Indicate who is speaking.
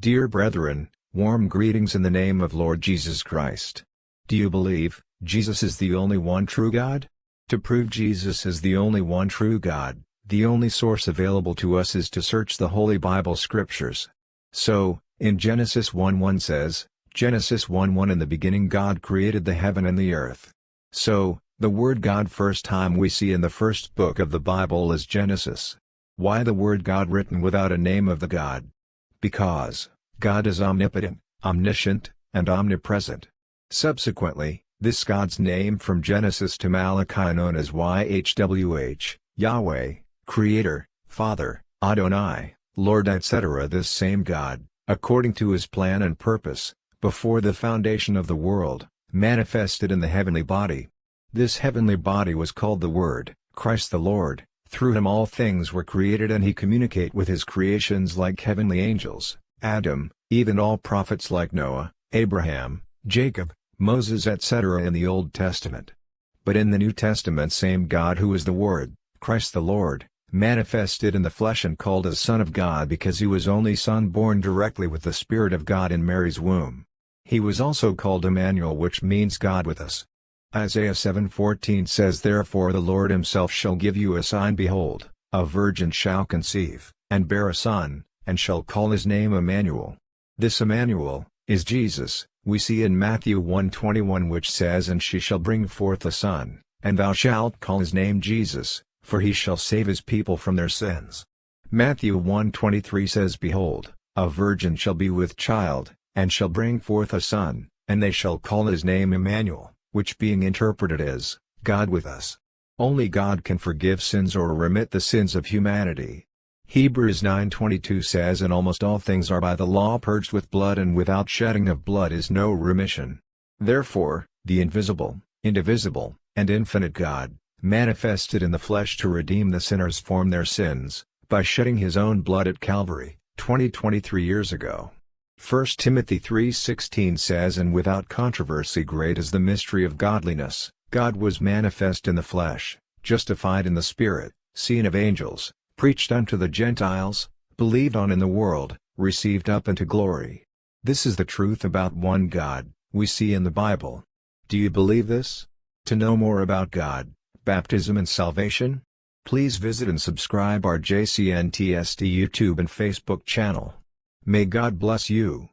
Speaker 1: Dear brethren, warm greetings in the name of Lord Jesus Christ. Do you believe Jesus is the only one true God? To prove Jesus is the only one true God, the only source available to us is to search the Holy Bible Scriptures. So, in Genesis 1:1 says, Genesis 1:1 In the beginning God created the heaven and the earth. So, the word God first time we see in the first book of the Bible is Genesis. Why the word God written without a name of the God? Because God is omnipotent, omniscient, and omnipresent. Subsequently, this God's name from Genesis to Malachi known as YHWH, Yahweh, Creator, Father, Adonai, Lord etc. This same God, according to His plan and purpose, before the foundation of the world, manifested in the heavenly body. This heavenly body was called the Word, Christ the Lord. Through Him all things were created and He communicate with His creations like heavenly angels, Adam, even all prophets like Noah, Abraham, Jacob, Moses etc. in the Old Testament. But in the New Testament same God who is the Word, Christ the Lord, manifested in the flesh and called as Son of God because He was only Son born directly with the Spirit of God in Mary's womb. He was also called Emmanuel which means God with us. Isaiah 7:14 says Therefore the Lord Himself shall give you a sign behold, a virgin shall conceive, and bear a son, and shall call his name Emmanuel. This Emmanuel, is Jesus, we see in Matthew 1:21 which says And she shall bring forth a son, and thou shalt call his name Jesus, for he shall save his people from their sins. Matthew 1:23 says Behold, a virgin shall be with child, and shall bring forth a son, and they shall call his name Emmanuel, which being interpreted as, God with us. Only God can forgive sins or remit the sins of humanity. Hebrews 9:22 says And almost all things are by the law purged with blood and without shedding of blood is no remission. Therefore, the invisible, indivisible, and infinite God, manifested in the flesh to redeem the sinners from their sins, by shedding His own blood at Calvary, 23 years ago. 1 Timothy 3:16 says And without controversy great is the mystery of godliness, God was manifest in the flesh, justified in the Spirit, seen of angels, preached unto the Gentiles, believed on in the world, received up into glory. This is the truth about one God, we see in the Bible. Do you believe this? To know more about God, baptism and salvation? Please visit and subscribe our JCNTSD YouTube and Facebook channel. May God bless you.